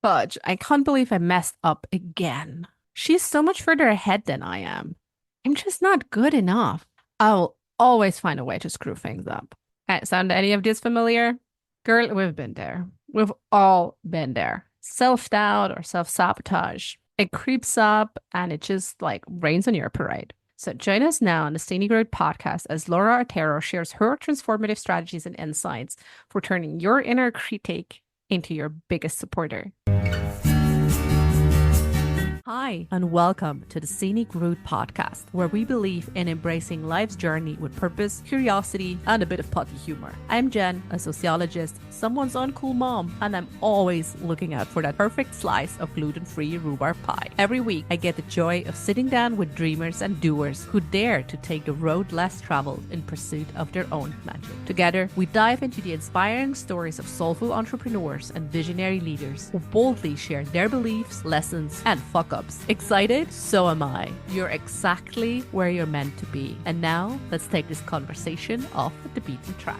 Fudge, I can't believe I messed up again. She's so much further ahead than I am. I'm just not good enough. I'll always find a way to screw things up. Sound any of this familiar? Girl, we've been there. We've all been there. Self-doubt or self-sabotage. It creeps up and it just like rains on your parade. So join us now on the Scenic Route Podcast as Laura Artero shares her transformative strategies and insights for turning your inner critic into your biggest supporter. Hi, and welcome to the Scenic Route Podcast, where we believe in embracing life's journey with purpose, curiosity, and a bit of potty humor. I'm Jen, a sociologist, someone's uncool mom, and I'm always looking out for that perfect slice of gluten-free rhubarb pie. Every week, I get the joy of sitting down with dreamers and doers who dare to take the road less traveled in pursuit of their own magic. Together, we dive into the inspiring stories of soulful entrepreneurs and visionary leaders who boldly share their beliefs, lessons, and fuck-ups. Excited? So am I. You're exactly where you're meant to be. And now, let's take this conversation off the beaten track.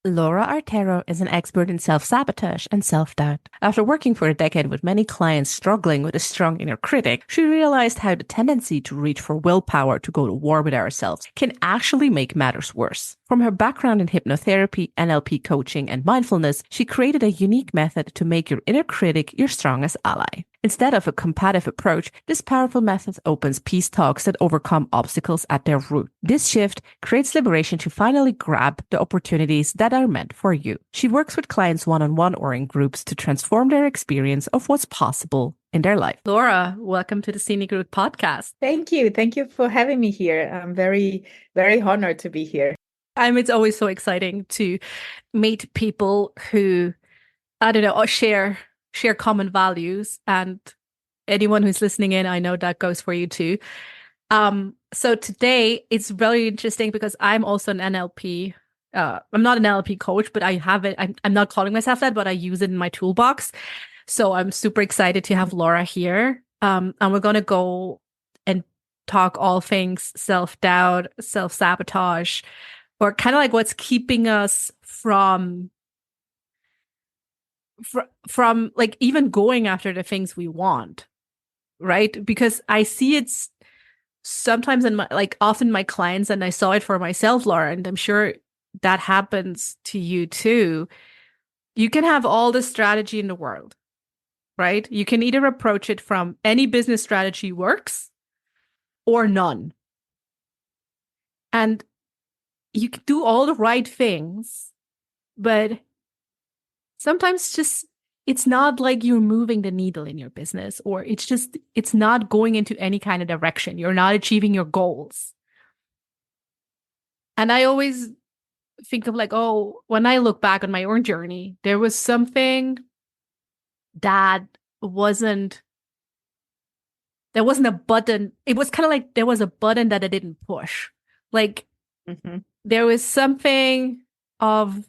Laura Artero is an expert in self-sabotage and self-doubt. After working for a decade with many clients struggling with a strong inner critic, she realized how the tendency to reach for willpower to go to war with ourselves can actually make matters worse. From her background in hypnotherapy, NLP coaching, and mindfulness, she created a unique method to make your inner critic your strongest ally. Instead of a combative approach, this powerful method opens peace talks that overcome obstacles at their root. This shift creates liberation to finally grab the opportunities that are meant for you. She works with clients one-on-one or in groups to transform their experience of what's possible in their life. Laura, welcome to the Scenic Route Podcast. Thank you. Thank you for having me here. I'm very, very honored to be here. It's always so exciting to meet people who, I don't know, share common values, and anyone who's listening in, I know that goes for you too. So today it's very interesting because I'm also an NLP. I'm not an NLP coach, but I have it. I'm not calling myself that, but I use it in my toolbox. So I'm super excited to have Laura here. And we're going to go and talk all things self-doubt, self-sabotage, or kind of like what's keeping us from like even going after the things we want, right? Because I see it's sometimes in my, like often my clients, and I saw it for myself, Laura, and I'm sure that happens to you too. You can have all the strategy in the world, right? You can either approach it from any business strategy works or none. And you can do all the right things, but sometimes just it's not like you're moving the needle in your business, or it's not going into any kind of direction. You're not achieving your goals. And I always think of like, oh, when I look back on my own journey, there was something that wasn't a button. It was kind of like there was a button that I didn't push. Like there was something of,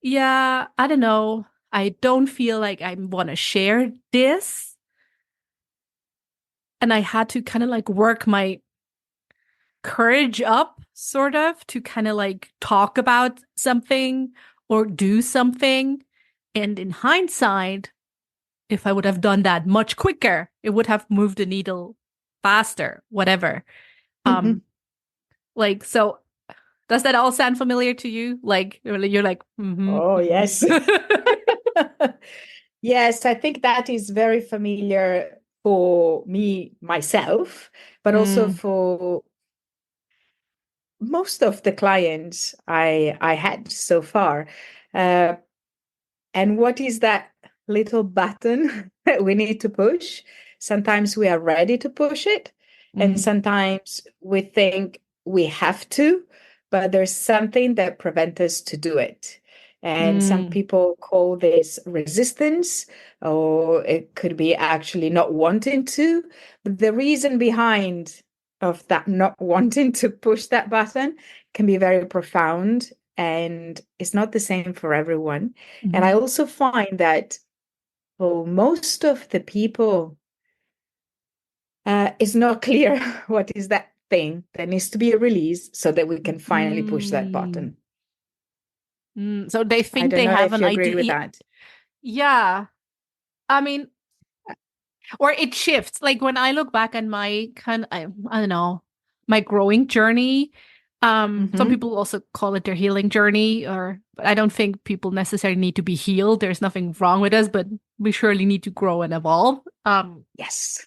yeah, I don't know. I don't feel like I want to share this. And I had to kind of like work my courage up, sort of, to kind of like talk about something or do something. And in hindsight, if I would have done that much quicker, it would have moved the needle faster, whatever. Like, so does that all sound familiar to you? Like, you're like, Oh, yes. Yes, I think that is very familiar for me, myself, but also for most of the clients I had so far. And what is that little button that we need to push? Sometimes we are ready to push it, and sometimes we think we have to, but there's something that prevents us to do it. And some people call this resistance, or it could be actually not wanting to. But the reason behind of that not wanting to push that button can be very profound, and it's not the same for everyone. And I also find that for most of the people, it's not clear what is that thing that needs to be released so that we can finally push that button. So they I think don't they know have if an you agree with idea. that. Yeah. I mean, or it shifts. Like when I look back on my I don't know, my growing journey. Some Hmm. people also call it their healing journey, but I don't think people necessarily need to be healed. There's nothing wrong with us, but we surely need to grow and evolve. Yes.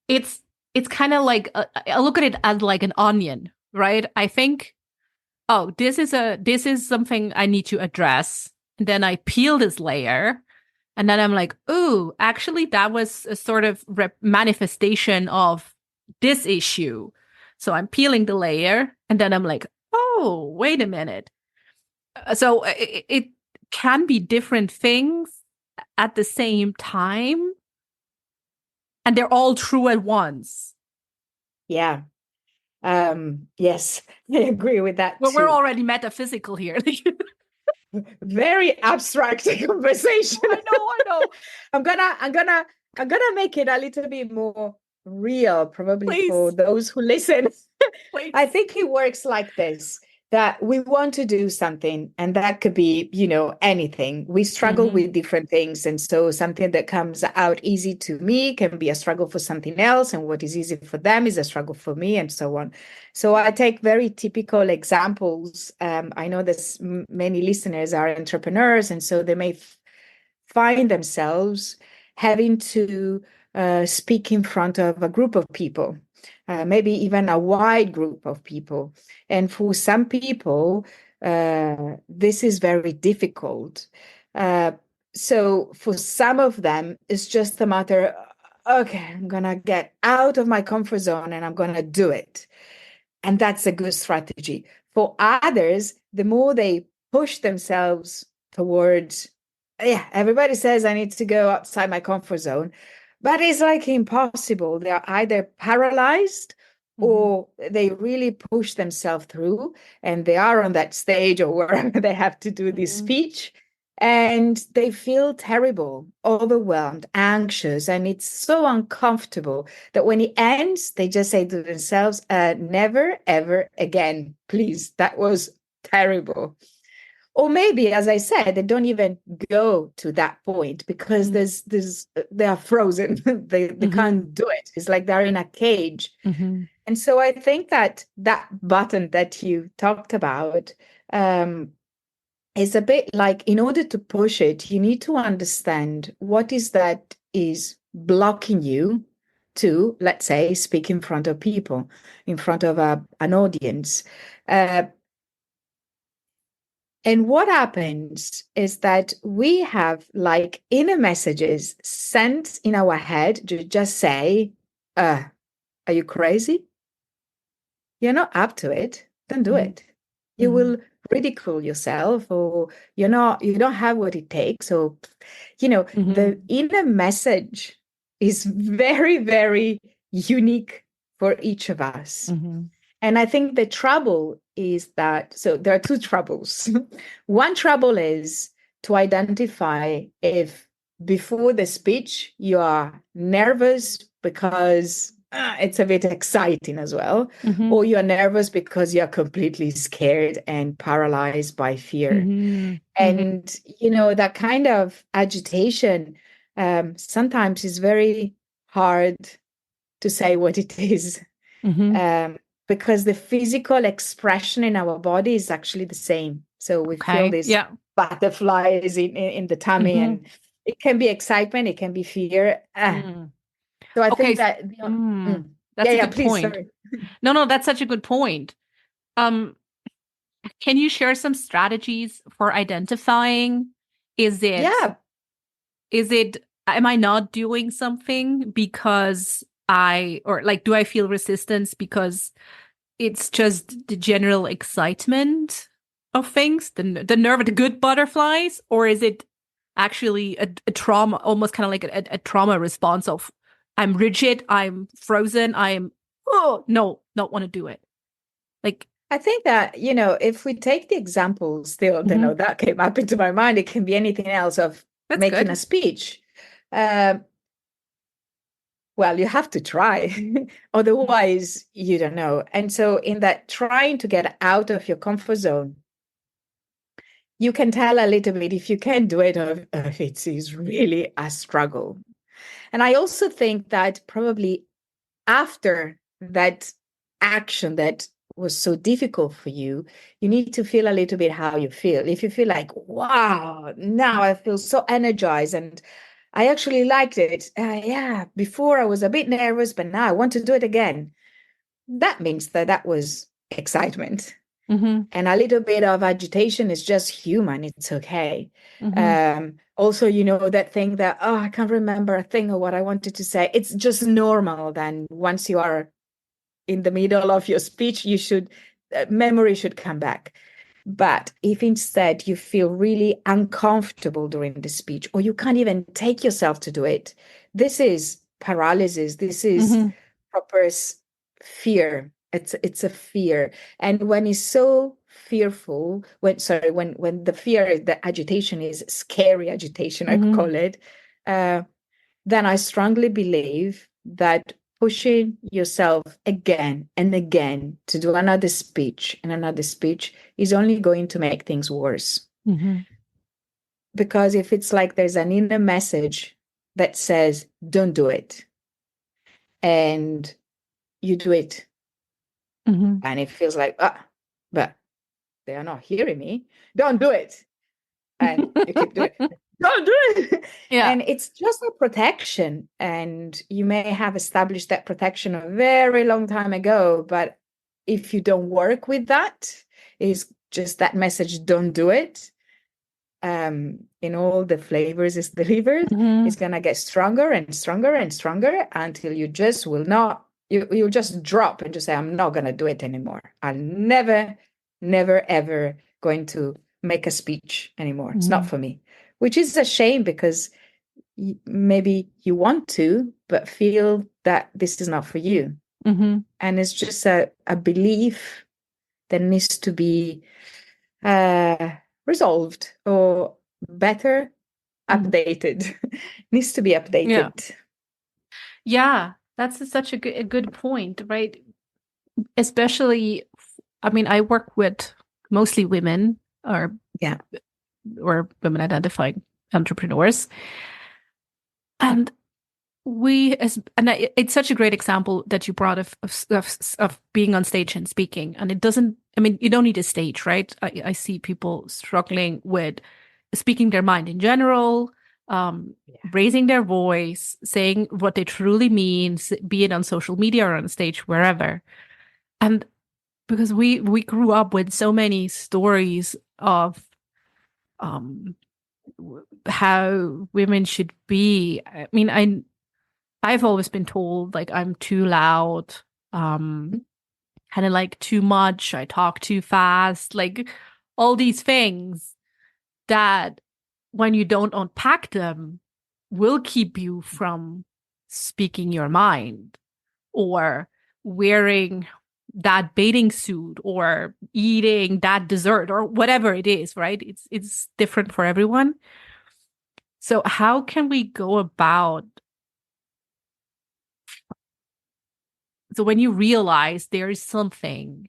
It's it's kind of like I look at it as like an onion, right? I think, oh, this is something I need to address. And then I peel this layer, and then I'm like, ooh, actually, that was a sort of manifestation of this issue. So I'm peeling the layer, and then I'm like, oh, wait a minute. So it can be different things at the same time, and they're all true at once. Yeah. Yes, I agree with that Well, we're too. already metaphysical here. Very abstract conversation. I know. I'm gonna, I'm gonna, I'm gonna make it a little bit more real, probably for Please, those who listen. I please. think it works like this, that we want to do something, and that could be, anything. We struggle Mm-hmm. with different things. And so something that comes out easy to me can be a struggle for something else. And what is easy for them is a struggle for me, and so on. So I take very typical examples. I know there's many listeners are entrepreneurs, and so they may find themselves having to speak in front of a group of people, maybe even a wide group of people. And for some people, this is very difficult. Uh, so for some of them, it's just a matter, okay, I'm going to get out of my comfort zone and I'm going to do it. And that's a good strategy. For others, the more they push themselves towards, yeah, everybody says I need to go outside my comfort zone, but it's like impossible. They are either paralyzed Mm-hmm. or they really push themselves through, and they are on that stage or wherever they have to do this Mm-hmm. speech, and they feel terrible, overwhelmed, anxious, and it's so uncomfortable that when it ends, they just say to themselves, never, ever again, please. That was terrible. Or maybe, as I said, they don't even go to that point because they are frozen. They Mm-hmm. can't do it. It's like they're in a cage. Mm-hmm. And so I think that that button that you talked about, is a bit like, in order to push it, you need to understand what is that is blocking you to, let's say, speak in front of people, in front of an audience. Uh, and what happens is that we have like inner messages sent in our head to just say, are you crazy? You're not up to it. Don't do Mm-hmm. it. You will ridicule yourself, or you don't have what it takes. So, Mm-hmm. the inner message is very, very unique for each of us. Mm-hmm. And I think the trouble is that, so there are two troubles. One trouble is to identify if before the speech you are nervous because it's a bit exciting as well, Mm-hmm. or you're nervous because you're completely scared and paralyzed by fear. Mm-hmm. Mm-hmm. And, that kind of agitation sometimes is very hard to say what it is, Mm-hmm. um, because the physical expression in our body is actually the same. So we feel Okay. these Yeah. butterflies in the tummy, Mm-hmm. and it can be excitement, it can be fear. Mm. So I Okay. think that, yeah, That's a yeah, good please, point. sorry. No, that's such a good point. Um, can you share some strategies for identifying? Is it Yeah, is it am I not doing something because or like do I feel resistance because it's just the general excitement of things, the nerve, the good butterflies, or is it actually a trauma, almost kind of like a trauma response of I'm rigid, I'm frozen, I'm oh no, not want to do it. Like, I think that, if we take the example still, mhm, that came up into my mind, it can be anything else of that's making a good. speech. Um, Well, you have to try. Otherwise, you don't know. And so, in that trying to get out of your comfort zone, you can tell a little bit if you can do it or if it is really a struggle. And I also think that probably after that action that was so difficult for you, you need to feel a little bit how you feel. If you feel like, wow, now I feel so energized and I actually liked it. Yeah, before I was a bit nervous, but now I want to do it again. That means that that was excitement. Mm-hmm. And a little bit of agitation is just human. It's okay. Also, that thing that, oh, I can't remember a thing or what I wanted to say. It's just normal. Then once you are in the middle of your speech, memory should come back. But if instead you feel really uncomfortable during the speech, or you can't even take yourself to do it, this is paralysis. This is proper fear. It's a fear. And when it's so fearful, when the fear, the agitation is scary agitation, I call it, then I strongly believe that pushing yourself again and again to do another speech and another speech is only going to make things worse. Because if it's like there's an inner message that says, don't do it, and you do it, and it feels like, but they are not hearing me, don't do it. And you keep doing it. Don't do it. Yeah. And it's just a protection. And you may have established that protection a very long time ago. But if you don't work with that, is just that message, don't do it. In all the flavors it's delivered, it's going to get stronger and stronger and stronger until you just will not, you'll just drop and just say, I'm not going to do it anymore. I'm never, ever going to make a speech anymore. It's not for me, which is a shame because maybe you want to, but feel that this is not for you. And it's just a belief that needs to be resolved or better updated. Needs to be updated. Yeah, that's such a good point, right? Especially, I mean, I work with mostly women or women identifying entrepreneurs. And it's such a great example that you brought of being on stage and speaking. And it doesn't, I mean, you don't need a stage, right? I see people struggling with speaking their mind in general, raising their voice, saying what they truly mean, be it on social media or on stage, wherever. And because we grew up with so many stories of how women should be. I mean, I've always been told like I'm too loud, kind of like too much. I talk too fast, like all these things that when you don't unpack them will keep you from speaking your mind or wearing that bathing suit or eating that dessert or whatever it is, right? It's different for everyone. So how can we go about? So when you realize there is something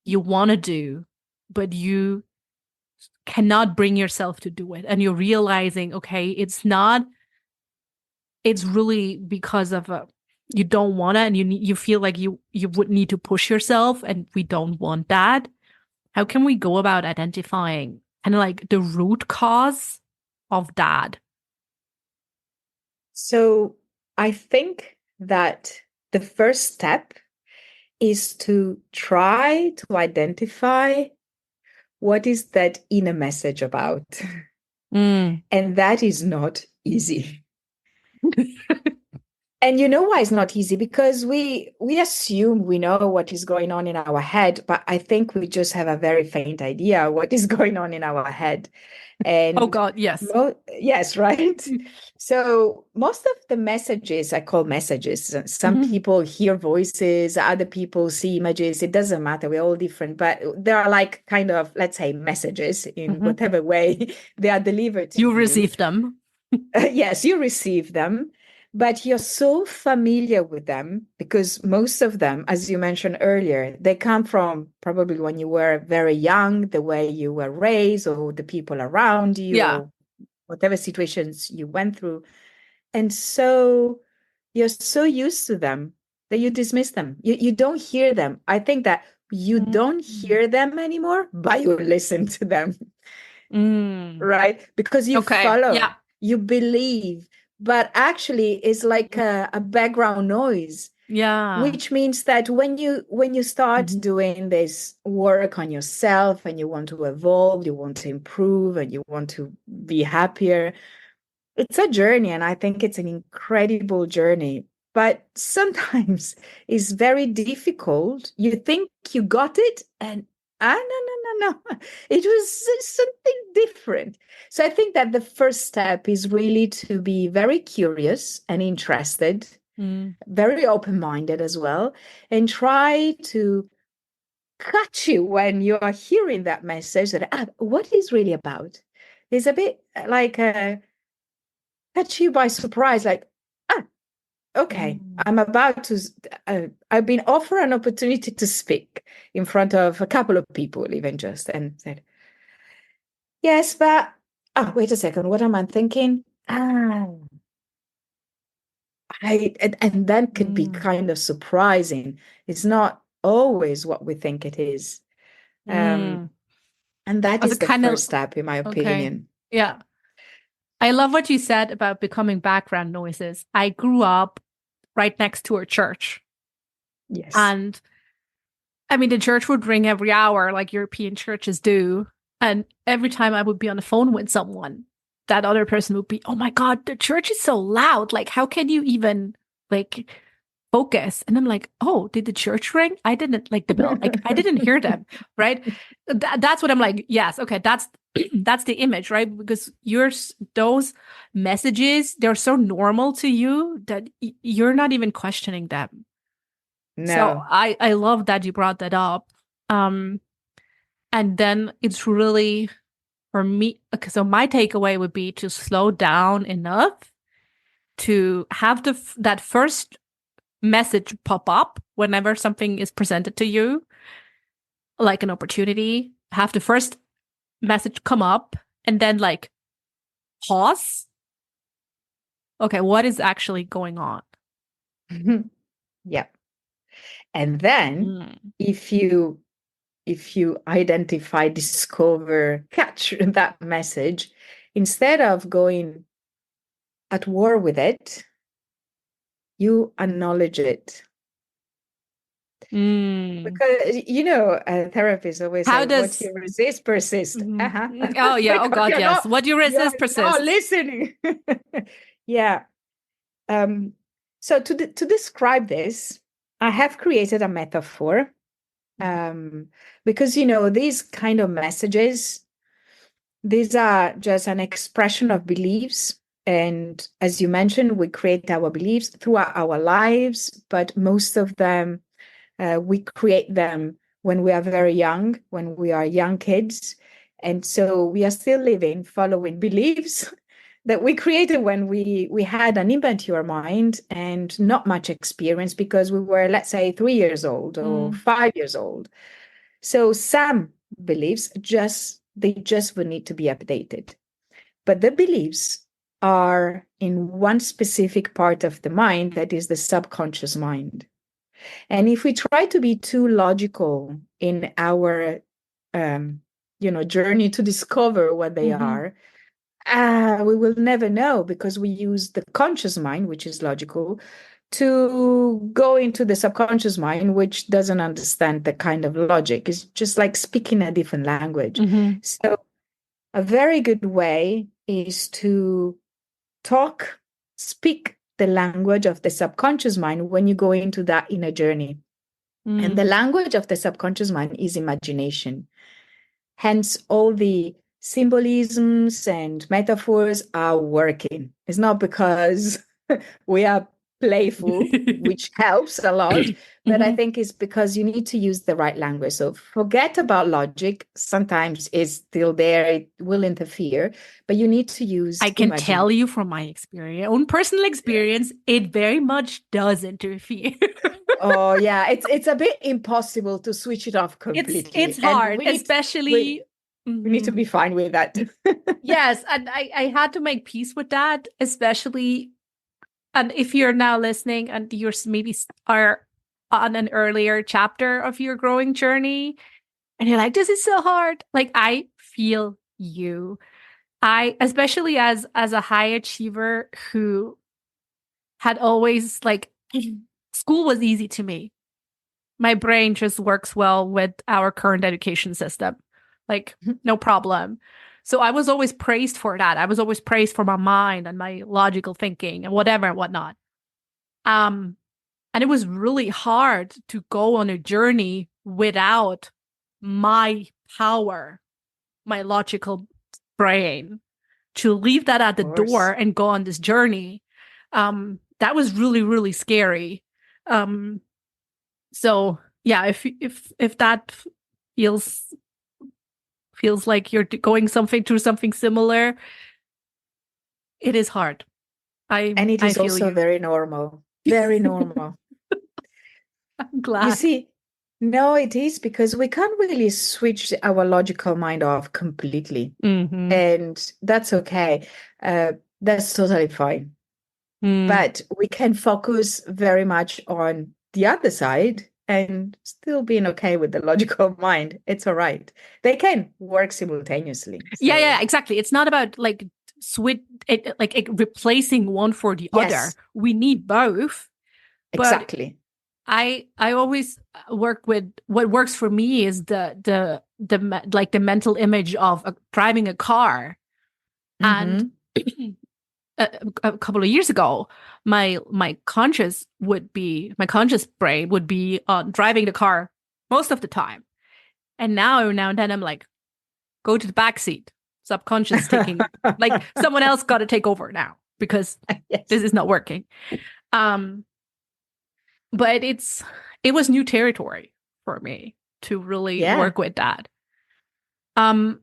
you want to do, but you cannot bring yourself to do it, and you're realizing, okay, it's really because of you don't want to, and you feel like you would need to push yourself, and we don't want that. How can we go about identifying kind of like the root cause of that? So I think that the first step is to try to identify what is that inner message about. And that is not easy. And you know why it's not easy? Because we assume we know what is going on in our head, but I think we just have a very faint idea what is going on in our head. And oh God, yes. Yes, right. So most of the messages I call messages. Some people hear voices, other people see images. It doesn't matter. We're all different, but there are like kind of, let's say, messages in whatever way they are delivered to you. You receive them. Yes, you receive them. but you're so familiar with them because most of them, as you mentioned earlier, they come from probably when you were very young, the way you were raised, or the people around you, Yeah. or whatever situations you went through. And so you're so used to them that you dismiss them. You don't hear them. I think that you don't Mm. hear them anymore, but you listen to them, Mm. right? Because you Okay. follow, Yeah. you believe, but actually it's like Mhm. a background noise, Yeah. which means that when you start Mhm. doing this work on yourself and you want to evolve, you want to improve, and you want to be happier, it's a journey, and I think it's an incredible journey. But sometimes it's very difficult. You think you got it, and no. It was something different. So I think that the first step is really to be very curious and interested, Mm. very open-minded as well, and try to catch you when you are hearing that message that what is really about. It's a bit like catch you by surprise, like, ah, okay, Mm. I'm about to, I've been offered an opportunity to speak in front of a couple of people, even just, and said, yes, but, wait a second, what am I thinking? And that could be Mm. kind of surprising. It's not always what we think it is. Um, Mm. and that Also is the kind first of step, in my okay. opinion. Yeah. I love what you said about becoming background noises. I grew up right next to a church. Yes. And I mean, the church would ring every hour, like European churches do. And every time I would be on the phone with someone, that other person would be, oh my God, the church is so loud. Like, how can you even like focus? And I'm like, oh, did the church ring? I didn't like the bell. Like, I didn't hear them. Right. That's what I'm like. Yes. Okay. That's, that's the image, right? Because those messages, they're so normal to you that you're not even questioning them. So No. I love that you brought that up. Um, and then it's really for me. Okay, so my takeaway would be to slow down enough to have that first message pop up whenever something is presented to you, like an opportunity. Have the first message come up and then like pause. Okay, what is actually going on? Yeah. And then Mm. if you identify, discover, catch that message, instead of going at war with it, you acknowledge it. Mm. Because, therapists always How say, what does you resist persist. Mhm. Oh yeah, oh Because God, yes. What you you're resist not persists. listening. Yeah. Um, so to describe this, I have created a metaphor, um, because, these kind of messages, these are just an expression of beliefs. And as you mentioned, we create our beliefs throughout our lives, but most of them, we create them when we are very young, when we are young kids. And so we are still living, following beliefs that we created when we had an immature mind and not much experience because we were, let's say, 3 years old or Mm. 5 years old. So some beliefs they just would need to be updated. But the beliefs are in one specific part of the mind that is the subconscious mind. And if we try to be too logical in our journey to discover what they Hmm. are, we will never know because we use the conscious mind, which is logical, to go into the subconscious mind, which doesn't understand the kind of logic. It's just like speaking a different language. Hmm. So, a very good way is to speak the language of the subconscious mind when you go into that inner journey. And the Mm. language of the subconscious mind is imagination. Hence, all the symbolisms and metaphors are working. It's not because we are playful, which helps a lot. But I Mhm. think it's because you need to use the right language. So forget about logic. Sometimes it's still there, it will interfere, but you need to use I can imagination. tell you from my experience, own personal experience, it very much does interfere. Oh yeah, it's a bit impossible to switch it off It's completely, and hard, we especially. we need to Mhm. be fine with that. Yes, and I had to make peace with that, especially. And if you're now listening and you're maybe are on an earlier chapter of your growing journey, and you're like, this is so hard. Like, I feel you. I, especially as a high achiever who had always like school was easy to me. My brain just works well with our current education system. Like, no problem. So I was always praised for that. I was always praised for my mind and my logical thinking and whatever and whatnot. Um, and it was really hard to go on a journey without my power, my logical brain, to leave that at the Of door course. and go on this journey. That was really, really scary. Um, so yeah, if that feels feels like you're going something through something similar, it is hard. And it I is feel also you. very normal. Very normal. I'm You glad. see, no, it is because we can't really switch our logical mind off completely. Mm-hmm. And that's okay. That's totally fine. Mm. But we can focus very much on the other side and still being okay with the logical mind. It's all right. They can work simultaneously. Yeah, So, yeah, exactly. It's not about like replacing one for the other. yes, We need both, but exactly. I always work with what works for me is like the mental image of driving a car. And Hmm. a couple of years ago, my conscious brain would be driving the car most of the time. And now and then I'm like, go to the back seat. Subconscious taking, like, someone else got to take over now because this Yes. is not working. Um, but it was new territory for me to really Yeah. work with that. Um,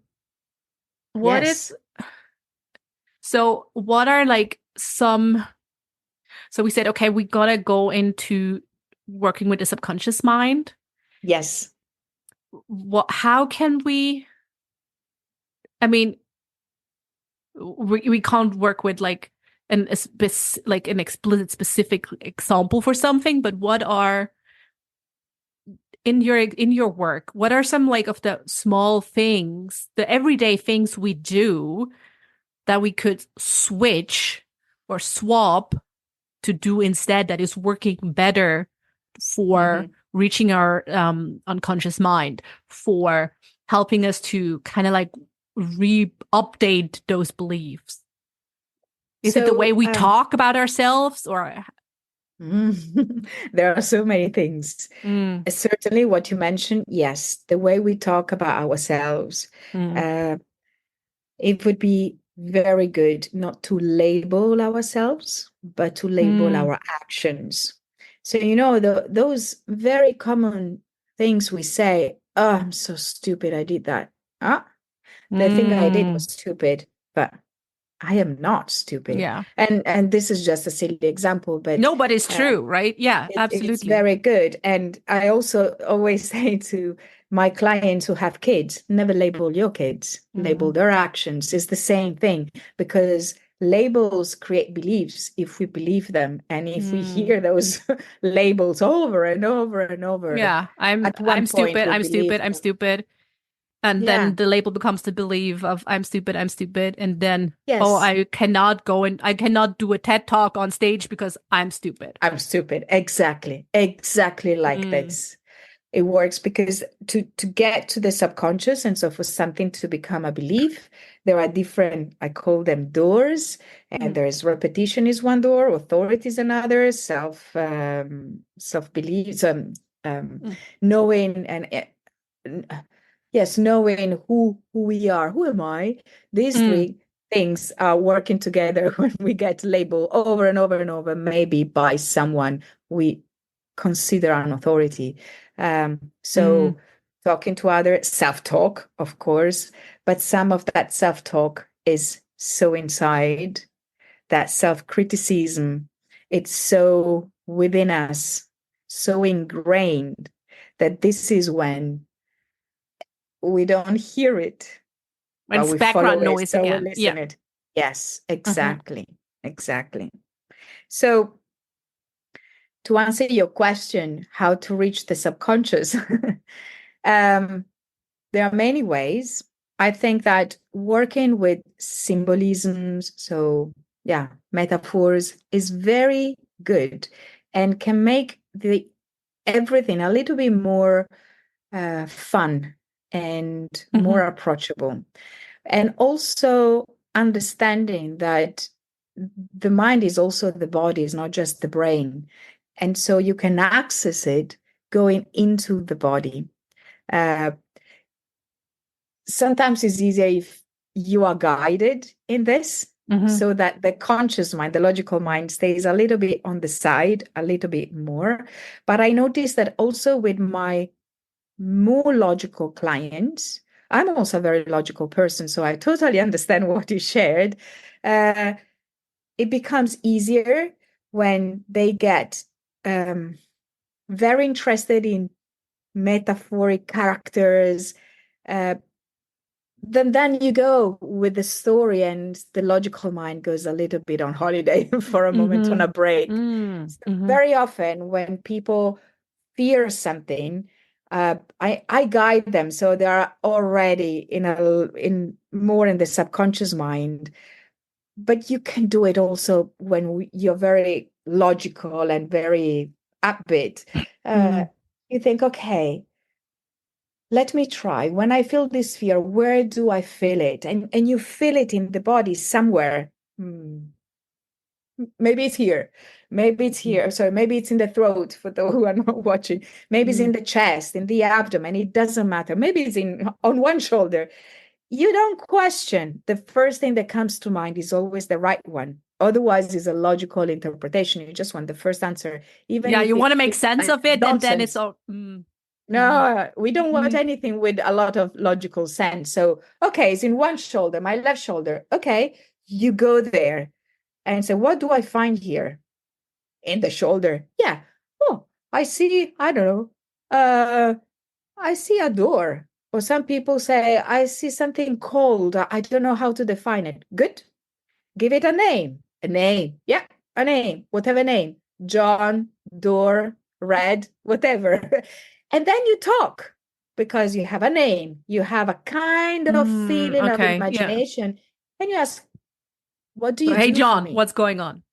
what is Yes. what are like some so we said, okay, we gotta go into working with the subconscious mind. Yes. How can we, I mean, we can't work with like like an explicit specific example for something, but what are in your work, what are some like of the small things, the everyday things we do that we could switch or swap to do instead that is working better for Hmm. reaching our unconscious mind, for helping us to kind of like re-update those beliefs? Is it the way So, we talk about ourselves or there are so many things. mm, Certainly, what you mentioned, yes, the way we talk about ourselves. mm, Uh, it would be very good not to label ourselves, but to label mm, our actions. So, those very common things we say, oh, I'm so stupid, I did that. Ah, the thing I did was mm, stupid, but I am not stupid. yeah, And this is just a silly example, but no, but it's uh, true, right? Yeah, it's absolutely. very good. And I also always say to my clients who have kids, never label your kids, label Mm, their actions. It's the same thing because labels create beliefs if we believe them. And if we mm. hear those labels over and over and over, Yeah, at one point we I'm stupid, believe I'm them. stupid. And then Yeah, the label becomes the belief of I'm stupid. And then, oh, yes, I cannot do a TED talk on stage because I'm stupid. I'm stupid. Exactly. Exactly like Mm, this. It works because to get to the subconscious and so for something to become a belief, there are different, I call them doors, and mm, there's repetition is one door, authority is another, self beliefs, mm, knowing yes, knowing who we are, who am I? These mm, three. things are working together when we get labeled over and over and over, maybe by someone we consider an authority. So talking to others, self-talk, of course, but some of that self-talk is so inside, that self-criticism, it's so within us, so ingrained that this is when we don't hear it, When but it's we follow background it. noise So we again. listen Yeah. it. Yes, Mm-hmm. exactly. Exactly. So to answer your question, how to reach the subconscious, um, there are many ways. I think that working with symbolisms, so yeah, metaphors is very good and can make the everything a little bit more fun and more Mm-hmm. approachable. And also understanding that the mind is also the body, is not just the brain. And so you can access it going into the body. Uh, Sometimes it's easier if you are guided in this, Mm-hmm. so that the conscious mind, the logical mind, stays a little bit on the side, a little bit more. But I noticed that also with my more logical clients, I'm also a very logical person, so I totally understand what you shared. Uh, it becomes easier when they get very interested in metaphoric characters. Uh, then you go with the story, and the logical mind goes a little bit on holiday for a moment, on Mm-hmm. a break. So Mm-hmm. very often when people fear something, I guide them so they are already in more in the subconscious mind. But you can do it also when you're very logical and very upbeat. Uh, Mm-hmm. you think, okay, let me try. When I feel this fear, where do I feel it? And you feel it in the body somewhere. Maybe it's here. Maybe it's here. Sorry, maybe it's in the throat for those who are not watching. Maybe it's in the chest, in the abdomen. It doesn't matter. Maybe it's in on one shoulder. You don't question. The first thing that comes to mind is always the right one. Otherwise, it's a logical interpretation. You just want the first answer, even Yeah, if you it want to make feels sense like of it, and then it's nonsense. all. Mm-hmm. No, we don't want Mm-hmm. anything with a lot of logical sense. So, okay, it's in one shoulder, my left shoulder. Okay, you go there and say, what do I find here in the shoulder? Yeah. Oh, I see, I don't know. I see a door. Or some people say, I see something cold. I don't know how to define it. Good. Give it a name. A name. Yeah, a name. Whatever name. John, door, red, whatever. And then you talk because you have a name. You have a kind of feeling of Okay. Yeah. imagination. And you ask, what do So, you hey, do for John, me? what's going on?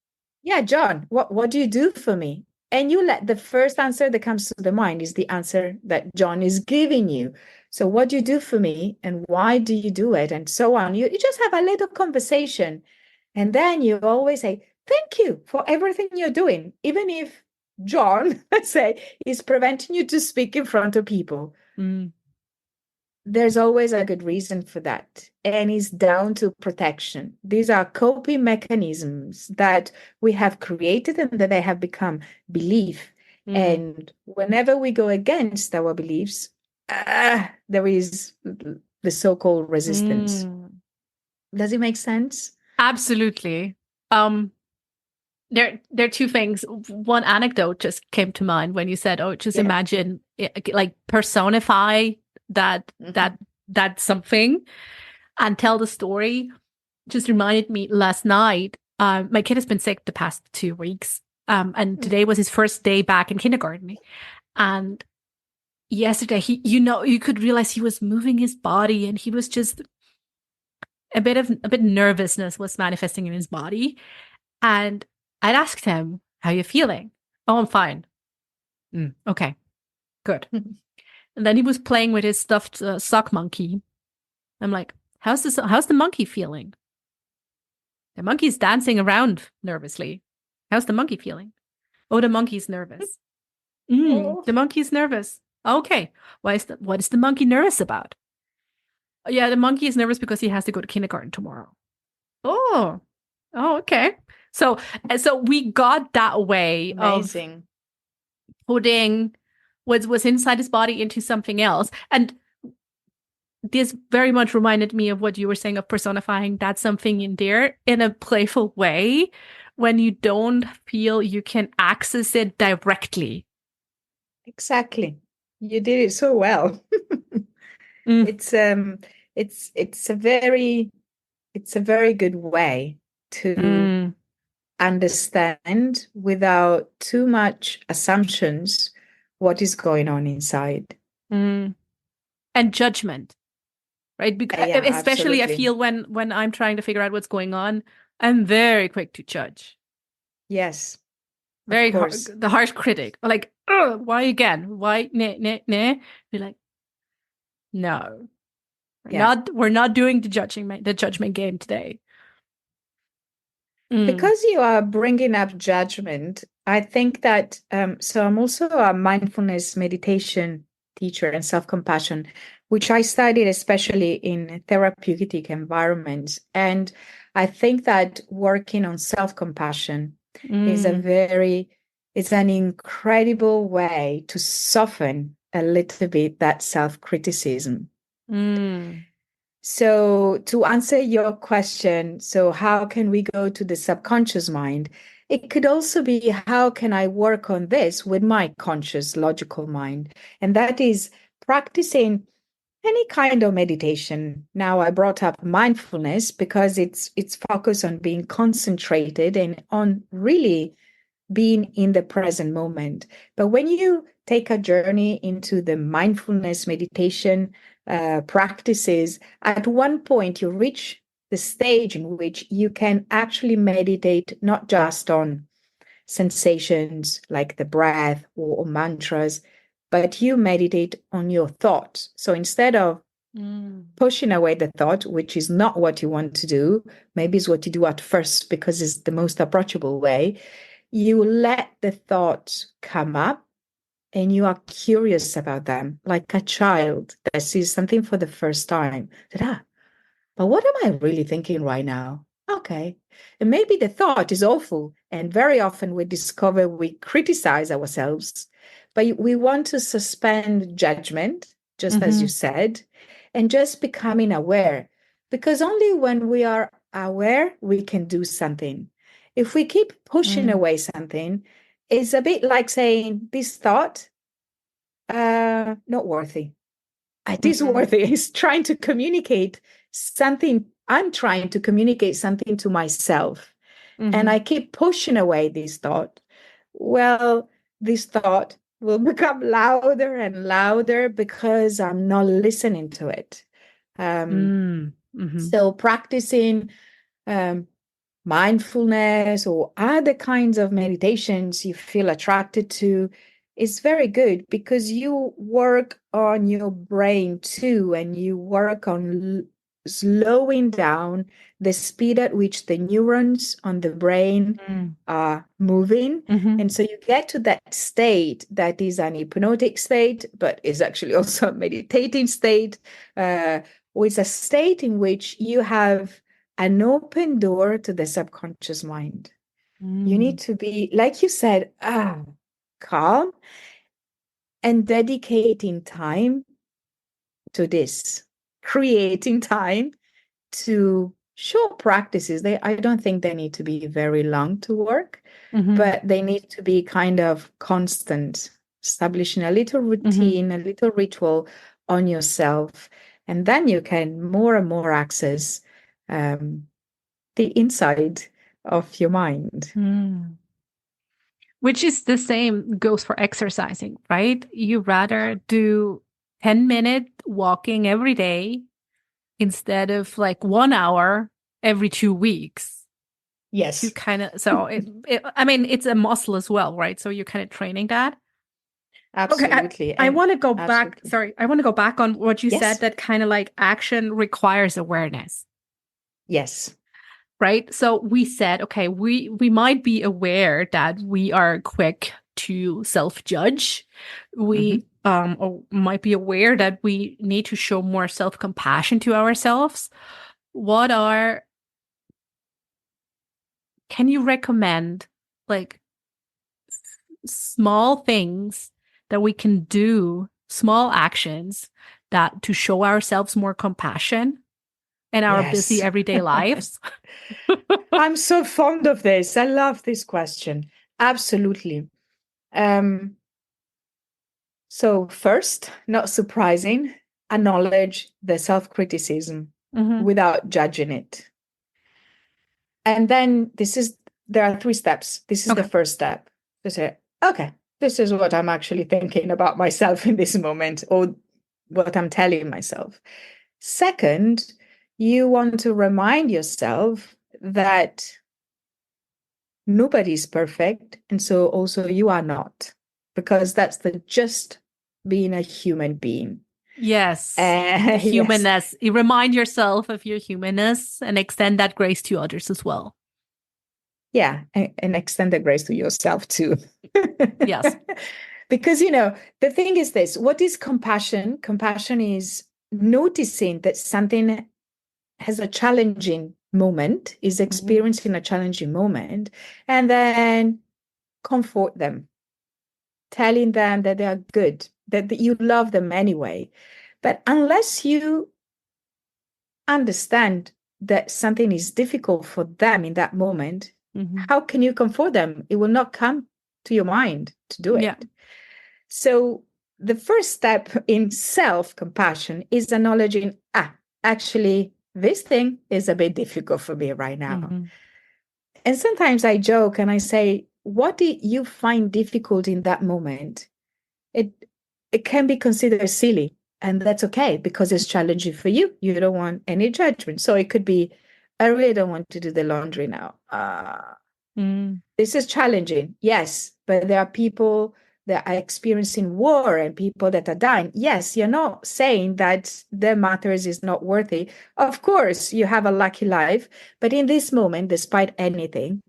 Yeah, John, what do you do for me? And you let the first answer that comes to the mind is the answer that John is giving you. So what do you do for me and why do you do it? And so on. You just have a little conversation. And then you always say, thank you for everything you're doing. Even if John, let's say, is preventing you to speak in front of people, Mm. there's always a good reason for that. And it's down to protection. These are coping mechanisms that we have created and that they have become belief. Mm. And whenever we go against our beliefs, there is the so-called resistance. Mm. Does it make sense? Absolutely. Um, there are two things. One anecdote just came to mind when you said, "Oh, just Yeah. imagine, like personify that Mhm. that that something and tell the story." Just reminded me last night. My kid has been sick the past 2 weeks, and today was his first day back in kindergarten. And yesterday, you could realize he was moving his body, and he was just a bit nervousness was manifesting in his body. And I'd asked him, "How you feeling?" "Oh, I'm fine." Okay, good. And then he was playing with his stuffed sock monkey. I'm like, how's the monkey feeling?" "The monkey's dancing around nervously." "How's the monkey feeling?" "Oh, the monkey's nervous." Oh. The monkey's nervous." "Okay. What is the monkey nervous about?" "Yeah, the monkey is nervous because he has to go to kindergarten tomorrow." Oh, oh, okay. So, so we got that way of Amazing. putting what's inside his body into something else. And this very much reminded me of what you were saying of personifying that something in there in a playful way when you don't feel you can access it directly. Exactly. You did it so well. Mm, It's it's a very good way to mm, understand without too much assumptions what is going on inside. mm. And judgment, right? Because Yeah, especially I absolutely. feel when I'm trying to figure out what's going on, I'm very quick to judge. Yes, of Very course. the harsh critic. Like, "Ugh, why again? Why nah, nah, nah?" Be like, no, Yeah. we're not doing the judgment game today. Mm, Because you are bringing up judgment, I think that so I'm also a mindfulness meditation teacher and self-compassion, which I studied especially in therapeutic environments. And I think that working on self-compassion is a mm, very, it's an incredible way to soften a little bit that self-criticism. mm, So, to answer your question, so how can we go to the subconscious mind? It could also be how can I work on this with my conscious, logical mind? And that is practicing any kind of meditation. Now, I brought up mindfulness because it's focused on being concentrated and on really being in the present moment. But when you take a journey into the mindfulness meditation practices, at one point you reach the stage in which you can actually meditate not just on sensations like the breath or mantras, but you meditate on your thoughts. So instead of mm, pushing away the thought, which is not what you want to do, maybe it's what you do at first because it's the most approachable way, you let the thoughts come up and you are curious about them, like a child that sees something for the first time. That, but what am I really thinking right now? Okay. And maybe the thought is awful. And very often we discover we criticize ourselves, but we want to suspend judgment, just as you mm-hmm, said, and just becoming aware. Because only when we are aware, we can do something. If we keep pushing mm, away something, it's a bit like saying, this thought, not worthy. It is mm, worthy. It's trying to communicate something. I'm trying to communicate something to myself. And mm-hmm, I keep pushing away this thought. Well, this thought will become louder and louder because I'm not listening to it. Um, mm, mm-hmm, so practicing um, mindfulness or other kinds of meditations you feel attracted to is very good because you work on your brain too and you work on slowing down the speed at which the neurons on the brain mm, are moving. mm-hmm, And so you get to that state that is an hypnotic state, but is actually also a meditating state, or it's a state in which you have an open door to the subconscious mind. You mm, need to be, like you said, calm and dedicating time to this, creating time to short practices. I don't think they need to be very long to work, mm-hmm, but they need to be kind of constant, establishing a little mm-hmm, routine, a little ritual on yourself. And then you can more and more access um, the inside of your mind. mm. Which is the same goes for exercising, right? You rather do 10-minute walking every day instead of like 1 hour every 2 weeks to Yes, kind of, so I mean, it's a muscle as well, right? So you're kind of training that. Okay, absolutely. I And want to go back. absolutely. Sorry, I want to go back on what you said Yes, that kind of like action requires awareness, yes. right? So we said, okay, we might be aware that we are quick to self-judge. Hmm. We or might be aware that we need to show more self-compassion to ourselves. What are can you recommend like small things that we can do, small actions that to show ourselves more compassion in our busy Yes. everyday lives? I'm so fond of this. I love this question. Absolutely. Um, so first, not surprising, acknowledge the self-criticism Mm-hmm. without judging it. And then there are 3 steps. This is the Okay. first step to say, okay, this is what I'm actually thinking about myself in this moment, or what I'm telling myself. Second, you want to remind yourself that nobody's perfect. And so also you are not, because that's the just being a human being. Yes. The Yes. humanness. You remind yourself of your humanness and extend that grace to others as well. Yeah. And extend the grace to yourself too. Yes. Because, the thing is this, what is compassion? Compassion is noticing that something has a challenging moment, is Mm-hmm. experiencing a challenging moment, and then comfort them, telling them that they are good, that you love them anyway. But unless you understand that something is difficult for them in that moment, Mm-hmm. how can you comfort them? It will not come to your mind to do Yeah. it. So the first step in self-compassion is acknowledging, actually, this thing is a bit difficult for me right now. Mm-hmm. And sometimes I joke and I say, what do you find difficult in that moment? It it can be considered silly, and that's okay because it's challenging for you. You don't want any judgment. So it could be, I really don't want to do the laundry now. Mm. This is challenging, yes, but there are people that are experiencing war and people that are dying. Yes, you're not saying that their matters is not worthy. Of course, you have a lucky life, but in this moment, despite anything,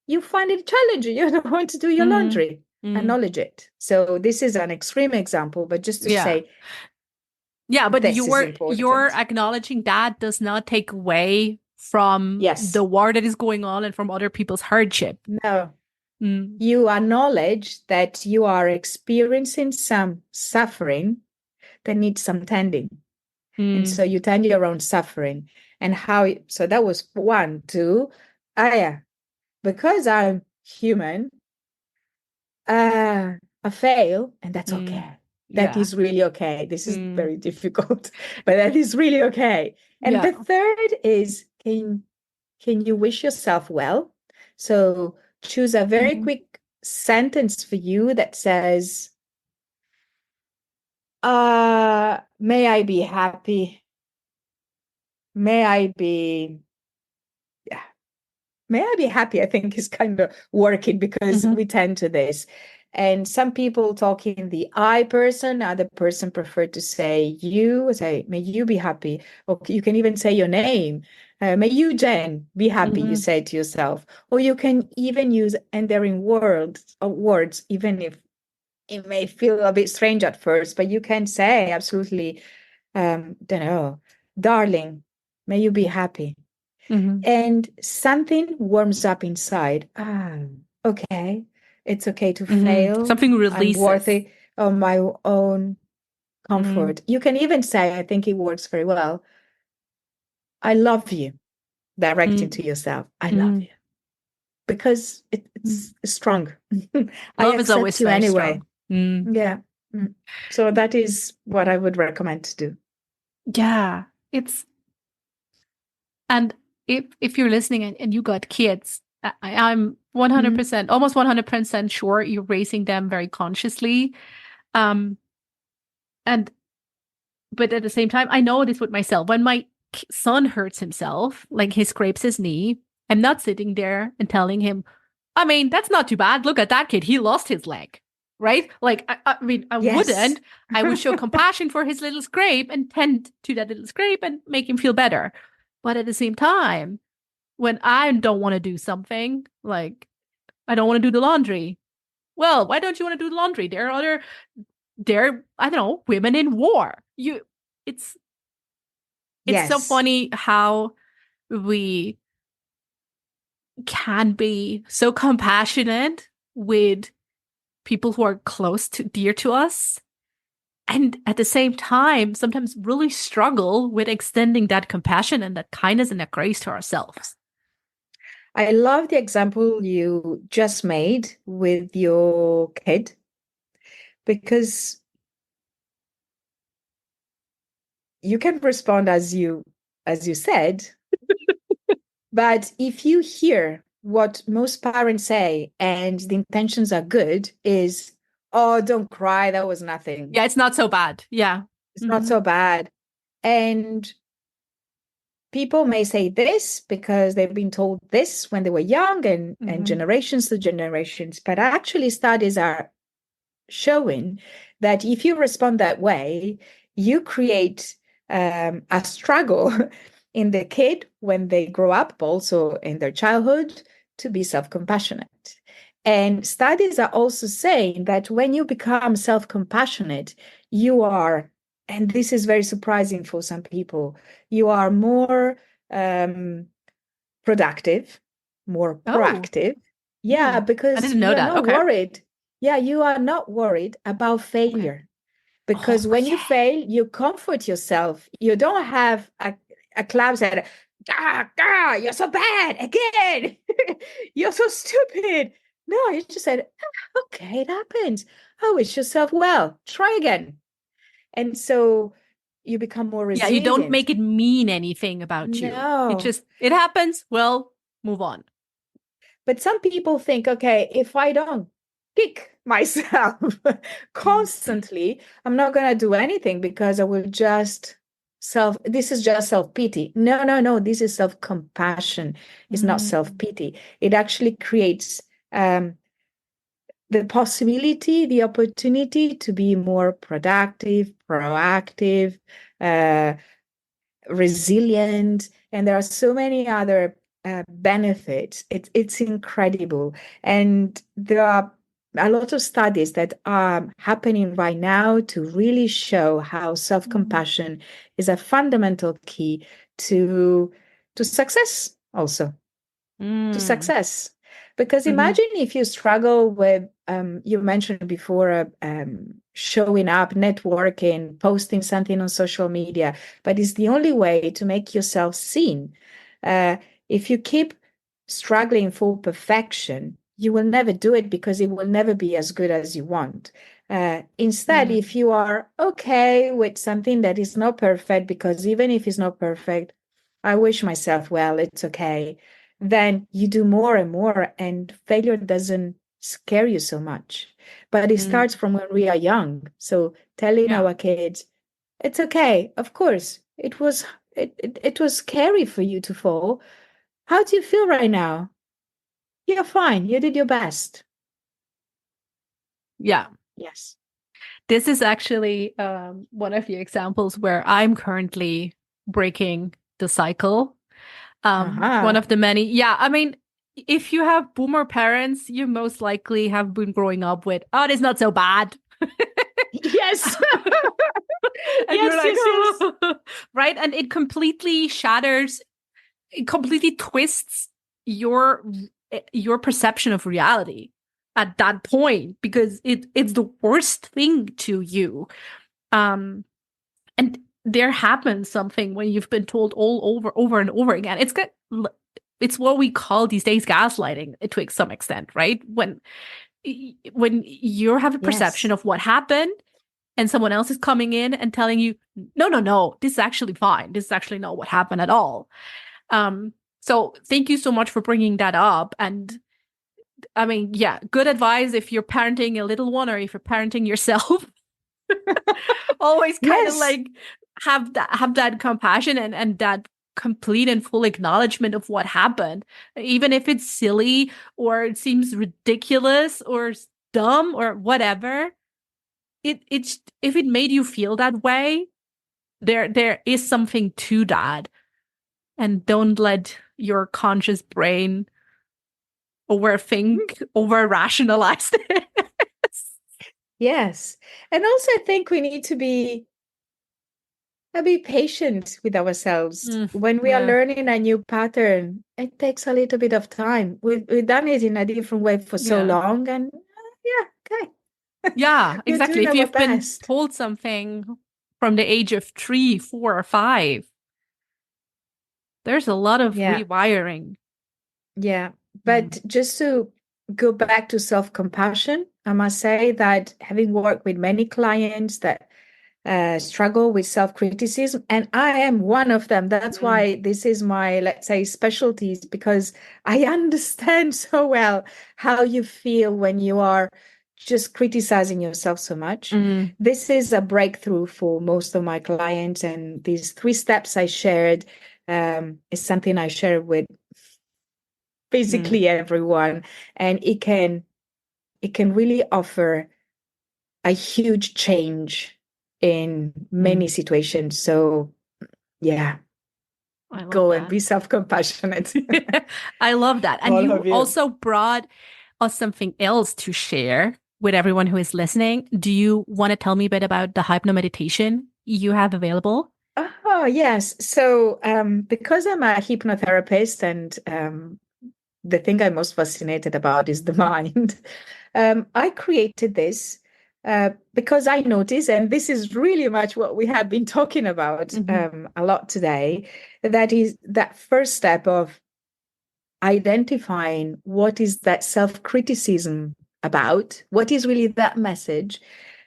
you find it challenging. You don't want to do your Mm-hmm. laundry. Mm. Acknowledge it. So this is an extreme example, but just to Yeah. say, Yeah, but this is you're important. acknowledging that does not take away from the Yes. war that is going on and from other people's hardship. No. Mm. You acknowledge that you are experiencing some suffering that needs some tending. And Mm. so you tend your own suffering. And so that was 1, 2. Yeah, because I'm human, I fail, and that's Mm. okay. That Yeah. is really okay. This is Mm. very difficult, but that is really okay. And Yeah. the third is, can you wish yourself well? So choose a very Mhm. quick sentence for you that says, may I be happy. May I be, yeah, may I be happy, I think is kind of working because Mhm. we tend to this. And some people talk in the I person, other person prefer to say you, say, may you be happy. Or you can even say your name. May you, Jen, be happy, you Mhm. say to yourself. Or you can even use endearing words, even if it may feel a bit strange at first, but you can say absolutely, don't know, darling, may you be happy. Mhm. And something warms up inside. Okay. It's okay to Mhm. fail. Something I'm releases. worthy of my own Mm. comfort. You can even say, I think it works very well, I love you, directing Mm. to yourself. I love Mm. you because Mm. it's strong. I Love is always accept you very anyway. strong. Mm. Yeah. Mm. So that is what I would recommend to do. Yeah. It's and if you're listening and you got kids, I'm Mm. 100%, almost 100% sure you're raising them very consciously. Um, and but at the same time, I know this with myself. When my son hurts himself, like he scrapes his knee, I'm not sitting there and telling him, I mean, that's not too bad. Look at that kid. He lost his leg, right? Like, I mean, I Yes. wouldn't. I would show compassion for his little scrape and tend to that little scrape and make him feel better. But at the same time, when I don't want to do something, like I don't want to do the laundry, well, why don't you want to do the laundry? I don't know, women in war. It's it's so Yes. funny how we can be so compassionate with people who are dear to us. And at the same time, sometimes really struggle with extending that compassion and that kindness and that grace to ourselves. I love the example you just made with your kid, because you can respond as you said, but if you hear what most parents say and the intentions are good, is, oh, don't cry, that was nothing. Yeah, it's not so bad. Yeah. It's not so bad. And people may say this because they've been told this when they were young, and generations to generations. But actually, studies are showing that if you respond that way, you create a struggle in the kid when they grow up, but also in their childhood, to be self-compassionate. And studies are also saying that when you become self-compassionate, you are, and this is very surprising for some people, you are more productive, more proactive. Yeah, I because didn't know you're that. not Okay. worried. Yeah, you are not worried about failure. Because when you fail, you comfort yourself. You don't have a clap that, you're so bad again. You're so stupid. No, you just said, okay, it happened. Oh, wish yourself well. Try again. And so you become more Yeah, you don't resilient. make it mean anything about you. No. It happens. Well, move on. But some people think, okay, if I don't kick myself constantly, I'm not going to do anything because I will just this is just self-pity. No, no, no, this is self-compassion. It's not self-pity. It actually creates the possibility, the opportunity to be more productive, proactive, resilient, and there are so many other benefits. It's incredible, and there are a lot of studies that are happening right now to really show how self-compassion is a fundamental key to success, also to success. Because imagine if you struggle with, you mentioned before, showing up, networking, posting something on social media, but it's the only way to make yourself seen. If you keep struggling for perfection, you will never do it because it will never be as good as you want. Instead, if you are okay with something that is not perfect, because even if it's not perfect, I wish myself well, it's okay, then you do more and more, and failure doesn't scare you so much. But it starts from when we are young. So telling our kids, it's okay. Of course, it was scary for you to fall. How do you feel right now? You're fine. You did your best. Yeah. Yes. This is actually one of the examples where I'm currently breaking the cycle. One of the many. Yeah, I mean, if you have boomer parents, you most likely have been growing up with, oh, it's not so bad. Yes. And you're like, yes. oh. Right? And it completely shatters, it completely twists your perception of reality at that point, because it's the worst thing to you. And there happens something when you've been told all over and over again. It's what we call these days gaslighting to some extent, right? When you have a perception of what happened, and someone else is coming in and telling you, no, this is actually fine. This is actually not what happened at all. So thank you so much for bringing that up. And I mean, yeah, good advice if you're parenting a little one or if you're parenting yourself. Always kind of like have that compassion and that complete and full acknowledgement of what happened, even if it's silly or it seems ridiculous or dumb or whatever. It's if it made you feel that way, there is something to that, and don't let your conscious brain overthink, over rationalize this. Yes. And also, I think we need to be be patient with ourselves. When we are Yeah. learning a new pattern, it takes a little bit of time. We've done it in a different way for so Yeah. long, and yeah, okay, Yeah, we're exactly. doing If our you've been best. told something from the age of 3, 4, or 5, there's a lot of Yeah, rewiring. yeah. Mm. But just to go back to self-compassion, I must say that having worked with many clients that struggle with self-criticism, and I am one of them. That's Mm. why this is my, let's say, specialties, because I understand so well how you feel when you are just criticizing yourself so much. Mm. This is a breakthrough for most of my clients, and these 3 steps I shared is something I share with Mm. basically everyone, and it can really offer a huge change in many Mm. situations. So yeah, I love go and that. be self-compassionate. I love that. And All you of you. also brought us something else to share with everyone who is listening. Do you want to tell me a bit about the hypno meditation you have available? Oh, yes. So because I'm a hypnotherapist, and the thing I'm most fascinated about is the mind, I created this because I noticed, and this is really much what we have been talking about Hmm. a lot today, that is that first step of identifying what is that self-criticism about, what is really that message.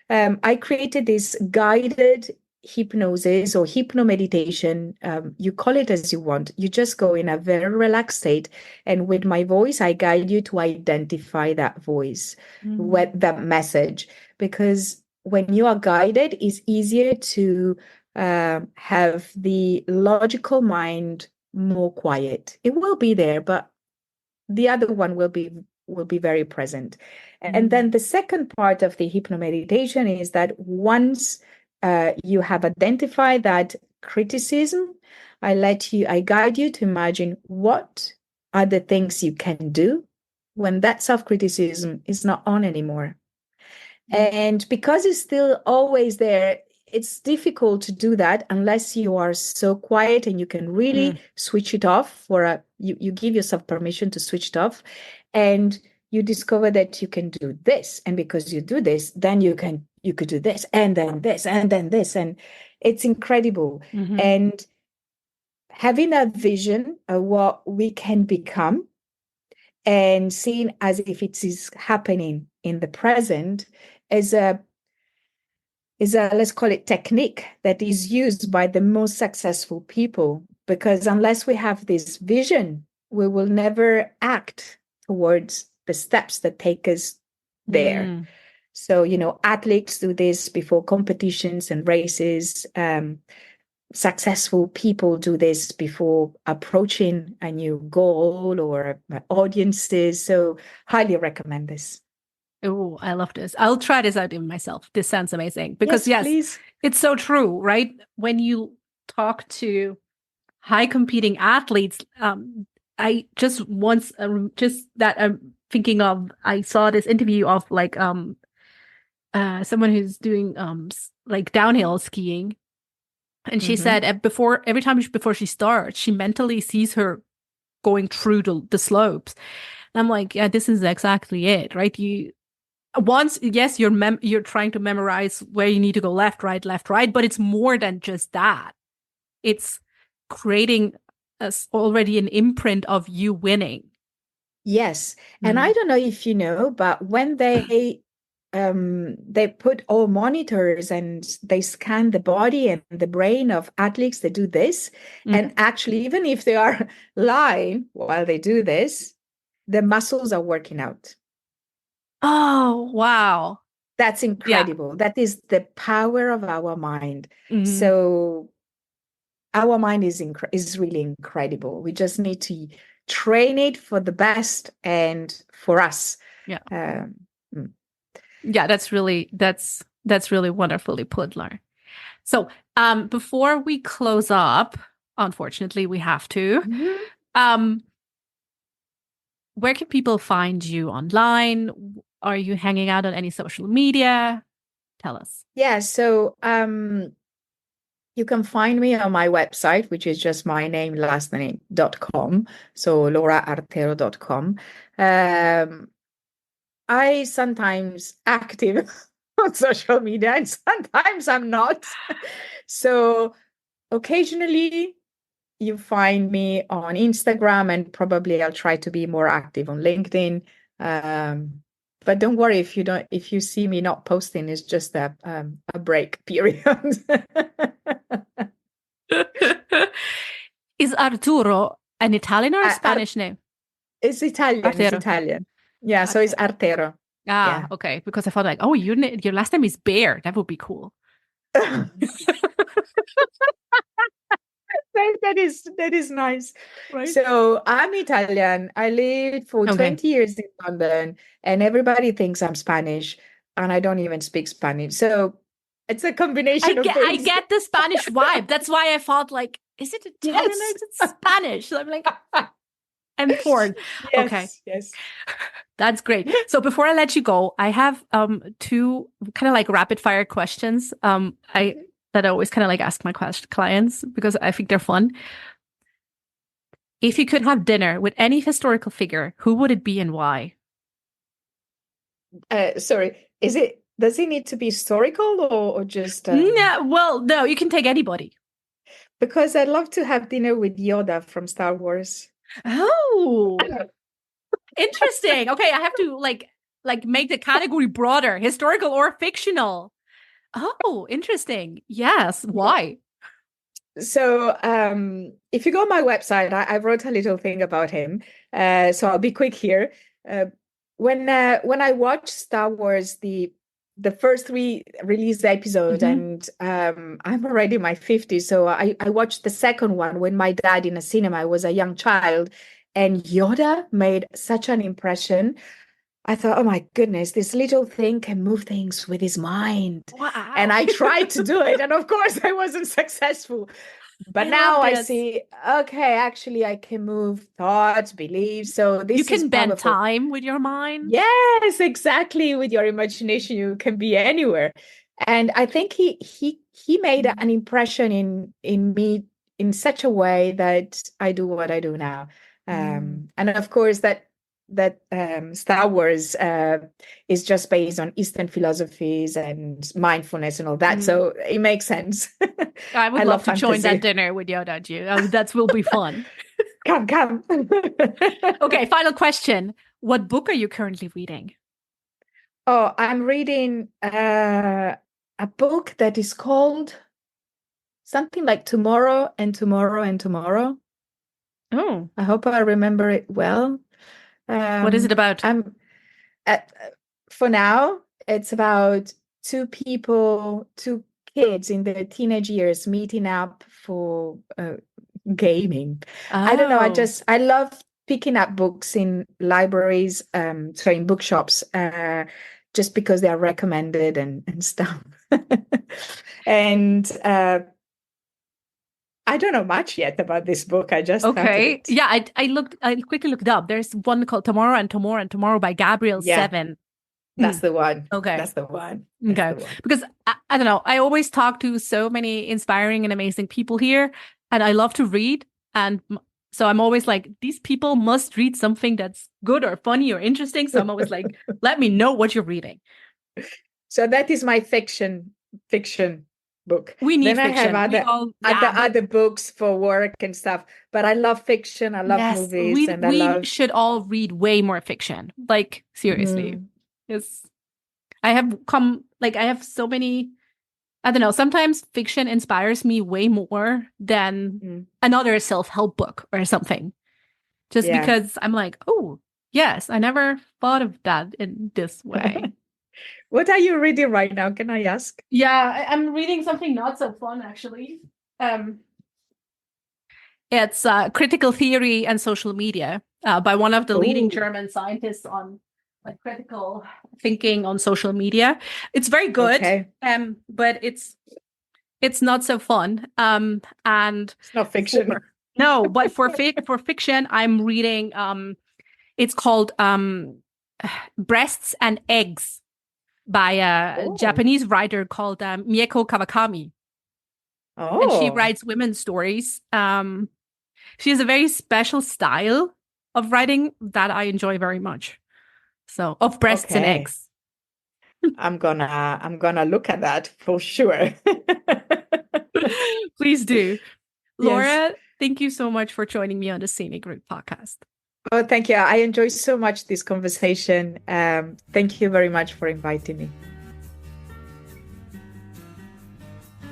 I created this guided hypnosis or hypno meditation. You call it as you want. You just go in a very relaxed state, and with my voice I guide you to identify that voice, Mm. with that message, because when you are guided, it's easier to have the logical mind more quiet. It will be there, but the other one will be very present. And Mm. then the second part of the hypnomeditation is that once you have identified that criticism, I guide you to imagine what are the things you can do when that self-criticism is not on anymore. Mm. And because it's still always there, it's difficult to do that unless you are so quiet and you can Mm. really switch it off you give yourself permission to switch it off, and you discover that you can do this. And because you do this, then you could do this, and then this, and then this, and it's incredible. Hmm. And having a vision of what we can become and seeing as if it is happening in the present is a let's call it technique that is used by the most successful people, because unless we have this vision, we will never act towards the steps that take us there. Mm. So athletes do this before competitions and races. Successful people do this before approaching a new goal or audiences. So highly recommend this. Oh, I love this. I'll try this out in myself. This sounds amazing because Yes, yes, please. it's so true, right? When you talk to high competing athletes, I just once just that I'm thinking of, I saw this interview of like someone who's doing like downhill skiing, and she Mm-hmm. said before every time before she starts, she mentally sees her going through the slopes. And I'm like, yeah, this is exactly it, right? You once, yes, you're trying to memorize where you need to go left, right, but it's more than just that. It's creating already an imprint of you winning. Yes. And I Mm. don't know if you know, but when they put all monitors and they scan the body and the brain of athletes, they do this. And Mhm. actually, even if they are lying while they do this, the muscles are working out. Oh, wow. That's Yeah. incredible. That is the power of our mind. Mhm. So our mind is really incredible. We just need to train it for the best and for us. Yeah. Um, mm. Yeah, that's really wonderfully put, Laura. So, before we close up, unfortunately, we have to. Mhm. Um, where can people find you online? Are you hanging out on any social media? Tell us. Yeah, so You can find me on my website, which is just my name, last name.com. So lauraartero.com. I sometimes active on social media and sometimes I'm not. So occasionally you find me on Instagram, and probably I'll try to be more active on LinkedIn. But don't worry if you see me not posting, it's just a break period. Is Arturo an Italian or a Spanish name? It's Italian. Artero. It's Italian. Yeah, so it's Artero. Ah, Yeah. okay. Because I thought like, oh, your last name is Bear. That would be cool. That is nice. Right. So I'm Italian. I lived for 20 years in London, and everybody thinks I'm Spanish, and I don't even speak Spanish. So it's a combination of things. I get the Spanish vibe. That's why I thought like, is it Italian or is it Spanish? So I'm like, I'm torn. Yes, okay. Yes. That's great. So before I let you go, I have two kind of like rapid fire questions. That I always kind of like ask my clients because I think they're fun. If you could have dinner with any historical figure, who would it be and why? Sorry, does it need to be historical or just No, you can take anybody. Because I'd love to have dinner with Yoda from Star Wars. Oh, interesting. Okay, I have to like make the category broader, historical or fictional. Oh, interesting. Yes. Why? So if you go on my website, I wrote a little thing about him. So I'll be quick here. When I watched Star Wars, the first 3 released episodes, and I'm already in my 50s, so I watched the second one when my dad in a cinema. I was a young child, and Yoda made such an impression. I thought, oh my goodness, this little thing can move things with his mind. Wow. And I tried to do it. And of course, I wasn't successful. But now I see, okay, actually, I can move thoughts, beliefs. So this is you can bend powerful. time with your mind. Yes, exactly. With your imagination, you can be anywhere. And I think he made an impression in me in such a way that I do what I do now. And of course, that Star Wars is just based on Eastern philosophies and mindfulness and all that. So it makes sense. I would love to join that dinner with Yoda. That will be fun. Come. Okay, final question. What book are you currently reading? Oh, I'm reading a book that is called something like Tomorrow and Tomorrow and Tomorrow. Oh. I hope I remember it well. What is it about? For now, it's about 2 kids in their teenage years meeting up for gaming. I don't know. I love picking up books in libraries, so in bookshops, just because they are recommended and stuff. And I don't know much yet about this book. I just started it. Yeah, I quickly looked up. There's one called Tomorrow and Tomorrow and Tomorrow by Gabrielle Seven. That's the one. Okay. That's the one. Because I don't know, I always talk to so many inspiring and amazing people here, and I love to read. And so I'm always like, these people must read something that's good or funny or interesting. So I'm always like, let me know what you're reading. So that is my fiction book. We need then fiction. I have other books for work and stuff, but I love fiction. I love movies, and we should all read way more fiction. Like seriously. Yes. I have so many, I don't know, sometimes fiction inspires me way more than another self-help book or something. Just because I'm like, oh, yes, I never thought of that in this way. What are you reading right now? Can I ask? Yeah, I'm reading something not so fun, actually. It's Critical Theory and Social Media by one of the leading German scientists on like critical thinking on social media. It's very good, but it's not so fun. And it's not fiction. No, but for fiction, I'm reading. It's called Breasts and Eggs by a Japanese writer called Mieko Kawakami. and she Oh, writes women's stories. She has a very special style of writing that I enjoy very much. So, of breasts and okay. eggs. I'm gonna look at that for sure. Please do. Yes. Laura, thank you so much for joining me on the Scenic Route podcast. Oh, thank you. I enjoyed so much this conversation. Thank you very much for inviting me.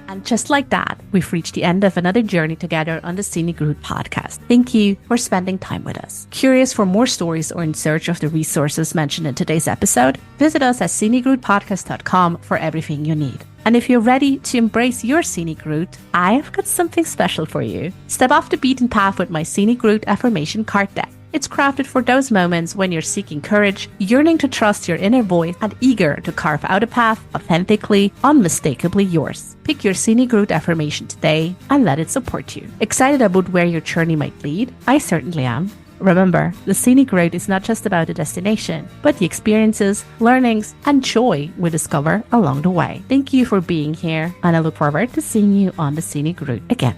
And just like that, we've reached the end of another journey together on the Scenic Route podcast. Thank you for spending time with us. Curious for more stories or in search of the resources mentioned in today's episode? Visit us at scenicroutepodcast.com for everything you need. And if you're ready to embrace your scenic route, I've got something special for you. Step off the beaten path with my Scenic Route affirmation card deck. It's crafted for those moments when you're seeking courage, yearning to trust your inner voice, and eager to carve out a path authentically, unmistakably yours. Pick your Scenic Route affirmation today and let it support you. Excited about where your journey might lead? I certainly am. Remember, the Scenic Route is not just about the destination, but the experiences, learnings, and joy we discover along the way. Thank you for being here, and I look forward to seeing you on the Scenic Route again.